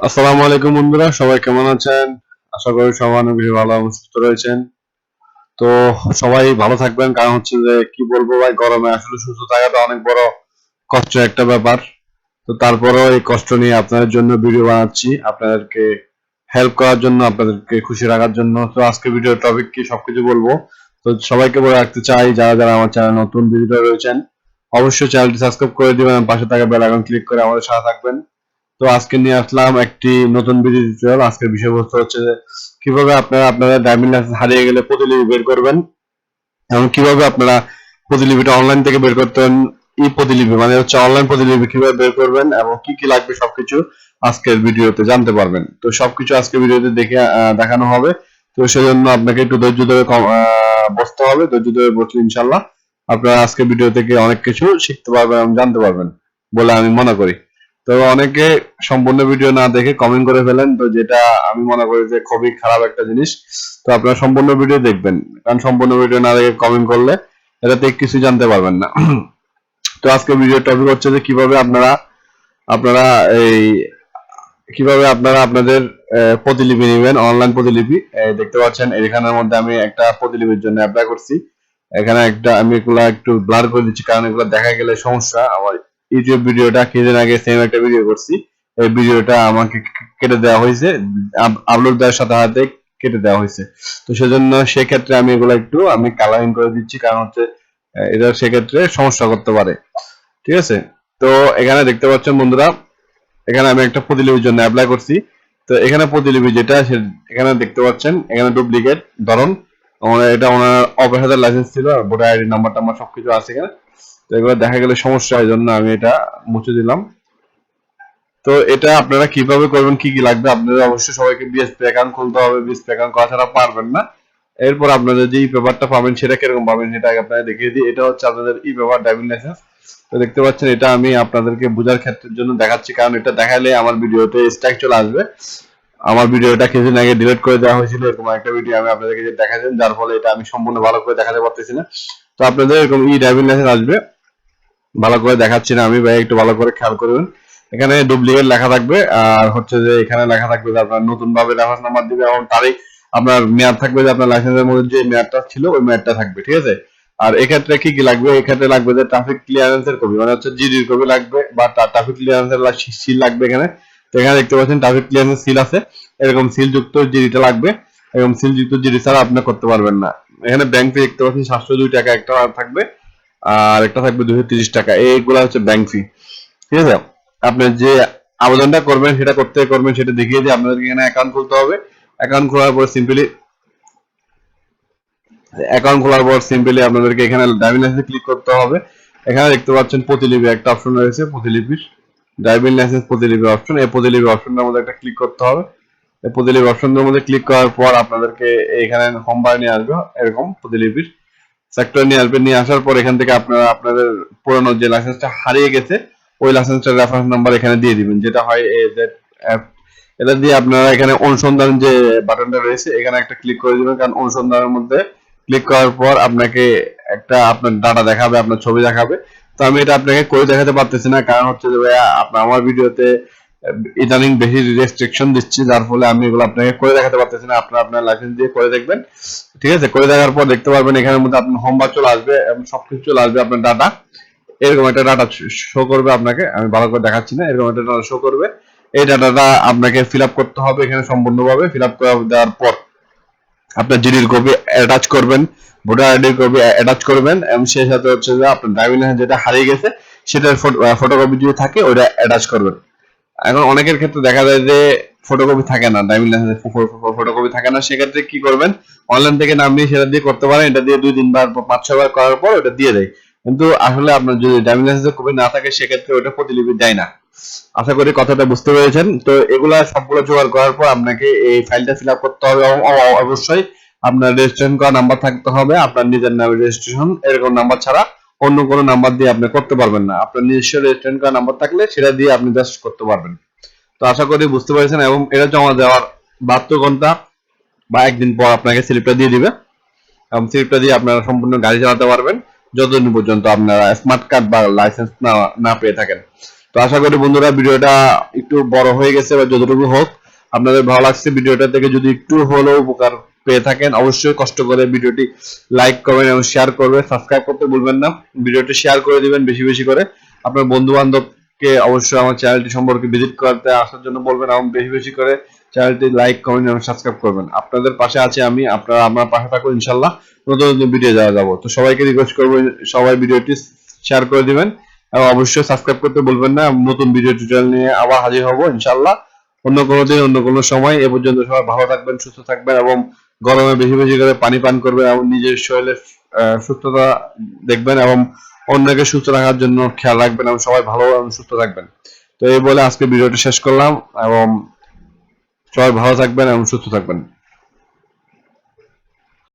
আসসালামু আলাইকুম বন্ধুরা, সবাই কেমন আছেন? আশা করি সবাই অনেক বেশি ভালো এবং সুস্থ রয়েছেন। তো সবাই ভালো থাকবেন, কারণ হচ্ছে যে কি বলবো ভাই, গরমে আসলে সুস্থ থাকাটা অনেক বড় কষ্টের একটা ব্যাপার। তো তারপরেও এই কষ্ট নিয়ে আপনাদের জন্য ভিডিও বানাচ্ছি, আপনাদেরকে হেল্প করার জন্য, আপনাদেরকে খুশি রাখার জন্য। তো আজকে ভিডিওর টপিক কি সবকিছু বলবো। তো সবাইকে বলে রাখতে চাই, যারা যারা আমার চ্যানেল নতুন ভিডিও রয়েছেন অবশ্যই চ্যানেলটি সাবস্ক্রাইব করে দিবেন, পাশে থাকা বেল আইকন ক্লিক করে আমাদের সাথে থাকবেন। তো আজকে নিয়ে আসলাম একটি নতুন ভিডিও টিউটোরিয়াল। আজকের বিষয়বস্তু হচ্ছে যে কিভাবে আপনারা আপনাদের ড্রাইভিং লাইসেন্স হারিয়ে গেলে প্রতিলিপি বের করবেন, এবং কিভাবে আপনারা প্রতিলিপিটা অনলাইন থেকে বের করতেন। ই প্রতিলিপি মানে হচ্ছে অনলাইন প্রতিলিপি কিভাবে বের করবেন এবং কি কি লাগবে সবকিছু আজকের ভিডিওতে জানতে পারবেন। তো সবকিছু আজকের ভিডিওতে দেখে দেখানো হবে। তো সেজন্য আপনাকে একটু ধৈর্য ধরে বসতে হবে। ধৈর্য ধরে বসলে ইনশাল্লাহ আপনারা আজকের ভিডিও থেকে অনেক কিছু শিখতে পারবেন এবং জানতে পারবেন বলে আমি মনে করি। তো অনেকে সম্পূর্ণ ভিডিও না দেখে কমেন্ট করে ফেলেন, তো যেটা আমি মনে করি যে খুবই খারাপ একটা জিনিস। তো আপনারা সম্পূর্ণ ভিডিও দেখবেন, কারণ সম্পূর্ণ ভিডিও না দেখে কমেন্ট করলে এটাতে কিছু জানতে পারবেন না। তো আজকে ভিডিওর টপিক হচ্ছে যে কিভাবে আপনারা আপনারা এই কিভাবে আপনারা আপনাদের প্রতিলিপি নেবেন, অনলাইন প্রতিলিপি। দেখতে পাচ্ছেন এখানের মধ্যে আমি একটা প্রতিলিপির জন্য অ্যাপ্লাই করছি। এখানে একটা আমি এগুলা একটু ব্লার করে দিচ্ছি, কারণ এগুলো দেখা গেলে সমস্যা। আমার ইউটিউব ভিডিওটা কিছুদিন আগে সেম একটা ভিডিও করছি, এই ভিডিওটা আমাকে কেটে দেওয়া হয়েছে, আপলোড দেওয়ার সাথে সাথে কেটে দেওয়া হয়েছে। তো সেজন্য সেক্ষেত্রে আমি এগুলো একটু আমি কালারিং করে দিচ্ছি, কারণ হচ্ছে এটা সেক্ষেত্রে সমস্যা করতে পারে। ঠিক আছে। তো এখানে দেখতে পাচ্ছেন বন্ধুরা, এখানে আমি একটা প্রতিলিপির জন্য অ্যাপ্লাই করছি। তো এখানে প্রতিলিপি যেটা এখানে দেখতে পাচ্ছেন, এখানে ডুপ্লিকেট ধরন, এটা ওনার অপেশাদার লাইসেন্স ছিল, ভোটার আইডি নাম্বার টাম্বার সবকিছু আছে এখানে। তো এগুলো দেখা গেলে সমস্যা, এই জন্য আমি এটা মুছে দিলাম। তো এটা আপনারা কিভাবে করবেন, কি কি লাগবে, আপনাদের অবশ্যই সবাইকে বিএসপি অ্যাকাউন্ট খুলতে হবে। বিএসপি অ্যাকাউন্ট করা ছাড়া পারবেন না। এরপর আপনাদের যে ই পেপারটা পাবেন সেটা কিরকম পাবেন সেটা আগে আপনাদের দেখিয়ে দিই। এটা হচ্ছে আপনাদের ই পেপার, ড্রাইভিং লাইসেন্স। তো দেখতে পাচ্ছেন, এটা আমি আপনাদেরকে বোঝার ক্ষেত্রের জন্য দেখাচ্ছি, কারণ এটা দেখালে আমার ভিডিওতে স্ট্রাইক চলে আসবে। আমার ভিডিওটা কিছুদিন আগে ডিলিট করে দেওয়া হয়েছিল, এরকম একটা ভিডিও আমি আপনাদেরকে যে দেখাচ্ছেন, যার ফলে এটা আমি সম্পূর্ণ ভালো করে দেখাতে পারতেছি না। তো আপনাদের এরকম ই ড্রাইভিং লাইসেন্স আসবে, ভালো করে দেখাচ্ছি না আমি ভাই, একটু ভালো করে খেয়াল করবেন। এখানে ডুপ্লিকেট লেখা থাকবে, আর হচ্ছে যে এখানে লেখা থাকবে যে আপনার নতুন ভাবে রেফারেন্স নাম্বার দিবে এবং তারিখ, আপনার মেয়াদ থাকবে যে আপনার লাইসেন্সের মধ্যে যে মেয়াদটা ছিল ওই মেয়াদটা থাকবে। ঠিক আছে। আর এক্ষেত্রে কি কি লাগবে, এক্ষেত্রে লাগবে যে ট্রাফিক ক্লিয়ারেন্সের কপি, মানে হচ্ছে জিডির কপি লাগবে, বা ট্রাফিক ক্লিয়ারেন্সের সিল লাগবে এখানে। তো এখানে দেখতে পাচ্ছেন ট্রাফিক ক্লিয়ারেন্সের সিল আছে, এরকম সিল যুক্ত জিডিটা লাগবে। এরকম সিল যুক্ত জিডি ছাড়া আপনি করতে পারবেন না। এখানে ব্যাংক ফি দেখতে পাচ্ছেন 702 টাকা একটা থাকবে, আর একটা থাকবে 230 টাকা। এইগুলা হচ্ছে ব্যাংক ফি। ঠিক আছে। আপনি যে আবেদনটা করবেন সেটা করতে করবেন সেটা দেখিয়ে দিয়ে আপনাদেরকে এখানে অ্যাকাউন্ট খুলতে হবে। অ্যাকাউন্ট খোলার পর সিম্পলি আপনাদেরকে এখানে ড্রাইভিং লাইসেন্স ক্লিক করতে হবে। এখানে দেখতে পাচ্ছেন প্রতিলিপি একটা অপশন রয়েছে, প্রতিলিপির ড্রাইভিং লাইসেন্স প্রতিলিপি অপশন। এই প্রতিলিপি অপশনটার মধ্যে একটা ক্লিক করতে হবে। এই প্রতিলিপি অপশনের মধ্যে ক্লিক করার পর আপনাদেরকে এখানে হোম বার নিয়ে আসবে, এরকম প্রতিলিপির সেক্টর নিয়ে আসবে। নিয়ে আসার পর এখান থেকে আপনারা আপনাদের পুরনো যে লাইসেন্সটা হারিয়ে গেছে ওই লাইসেন্সটার রেফারেন্স নাম্বার এখানে দিয়ে দিবেন, যেটা হয় এটা দিয়ে আপনারা এখানে অনুসন্ধান যে বাটনটা রয়েছে এখানে একটা ক্লিক করে দিবেন, কারণ অনুসন্ধানের মধ্যে ক্লিক করার পর আপনাকে একটা আপনার ডাটা দেখাবে, আপনার ছবি দেখাবে। তো আমি এটা আপনাকে করে দেখাতে পারতেছি না, কারণ হচ্ছে যে ভাইয়া আপনার আমার ভিডিওতে ইদানিং বেশি রেস্ট্রিকশন দিচ্ছি, যার ফলে আমি এগুলো আপনাকে করে দেখাতে পারতেছি না। আপনারা আপনার লাইসেন্স দিয়ে করে দেখবেন। ঠিক আছে। করে দেখার পর দেখতে পারবেন এখানের মধ্যে আপনার হোমবার চলে আসবে এবং সবকিছু চলে আসবে, আপনার ডাটা এরকম একটা ডাটা শো করবে আপনাকে। আমি ভালো করে দেখাচ্ছি না, এরকম একটা ডাটা শো করবে। এই ডাটাটা আপনাকে ফিল আপ করতে হবে এখানে সম্পূর্ণভাবে। ফিল আপ করে দেওয়ার পর আপনার জিডির কপি অ্যাটাচ করবেন, ভোটার আইডির কপি অ্যাটাচ করবেন, এবং সেই সাথে হচ্ছে যে আপনার ড্রাইভিং লাইসেন্স যেটা হারিয়ে গেছে সেটার ফটোকপি যদি থাকে ওইটা অ্যাটাচ করবেন। এখন অনেকের ক্ষেত্রে দেখা যায় যে ফটোকপি থাকে না, ড্রাইভিং লাইসেন্সের ফটোকপি থাকে না। সেক্ষেত্রে কি করবেন, অনলাইন থেকে নামিয়ে সেটা দিয়ে করতে পারেন। এটা দিয়ে 2-3 বার 5-6 বার করার পর ওটা দিয়ে দেয়, কিন্তু আসলে আপনার যদি ড্রাইভিং লাইসেন্সের কপি না থাকে সেক্ষেত্রে ওটা প্রতিলিপি দেয় না। আশা করি কথাটা বুঝতে পেরেছেন। তো এগুলা সবগুলো জোগাড় করার পর আপনাকে এই ফাইলটা ফিল আপ করতে হবে, এবং অবশ্যই আপনার রেজিস্ট্রেশন করা নাম্বার থাকতে হবে, আপনার নিজের নামে রেজিস্ট্রেশন, এরকম নাম্বার ছাড়া অন্য কোনো নাম্বার দিয়ে আপনি করতে পারবেন না। আপনার নিজস্ব রেজিস্ট্রেশন করা নাম্বার থাকলে সেটা দিয়ে আপনি জাস্ট করতে পারবেন। তো আশা করি বুঝতে পেরেছেন, এবং এটা জমা দেওয়ার 72 ঘন্টা বা একদিন পর আপনাকে স্লিপটা দিয়ে দিবে, এবং স্লিপটা দিয়ে আপনারা সম্পূর্ণ গাড়ি চালাতে পারবেন যতদিন পর্যন্ত আপনারা স্মার্ট কার্ড বা লাইসেন্স না পেয়ে থাকেন। তো আশা করি বন্ধুরা ভিডিওটা একটু বড় হয়ে গেছে বা যতটুকু হোক আপনাদের ভালো লাগছে, ভিডিওটা থেকে যদি একটু হলেও উপকার পেয়ে থাকেন অবশ্যই কষ্ট করে ভিডিওটি লাইক করবেন এবং শেয়ার করবেন, সাবস্ক্রাইব করতে ভুলবেন না, ভিডিওটি শেয়ার করে দিবেন বেশি বেশি করে, আপনার বন্ধু বান্ধবকে অবশ্যই আমার চ্যানেলটি সম্পর্কে ভিজিট করতে আসার জন্য বলবেন এবং বেশি বেশি করে চ্যানেলটি লাইক কমেন্ট এবং সাবস্ক্রাইব করবেন। আপনাদের পাশে আছি আমি, আপনারা আমার পাশে থাকুন, ইনশাল্লাহ নতুন নতুন ভিডিও যাওয়া যাবো। তো সবাইকে রিকোয়েস্ট করবো সবাই ভিডিওটি শেয়ার করে দিবেন এবং অবশ্যই সাবস্ক্রাইব করতে বলবেন না। নতুন ভিডিও টিউটোরিয়াল নিয়ে আবার হাজির হব ইনশাল্লাহ অন্য কোনো দিন অন্য কোনো সময়। এ পর্যন্ত সবাই ভালো থাকবেন, সুস্থ থাকবেন এবং গরমে বেশি বেশি করে পানি পান করবেন এবং নিজের শরীরের সুস্থতা দেখবেন এবং অন্যকে সুস্থ রাখার জন্য খেয়াল রাখবেন এবং সবাই ভালো এবং সুস্থ থাকবেন। তো এই বলে আজকে ভিডিওটি শেষ করলাম এবং সবাই ভালো থাকবেন এবং সুস্থ থাকবেন।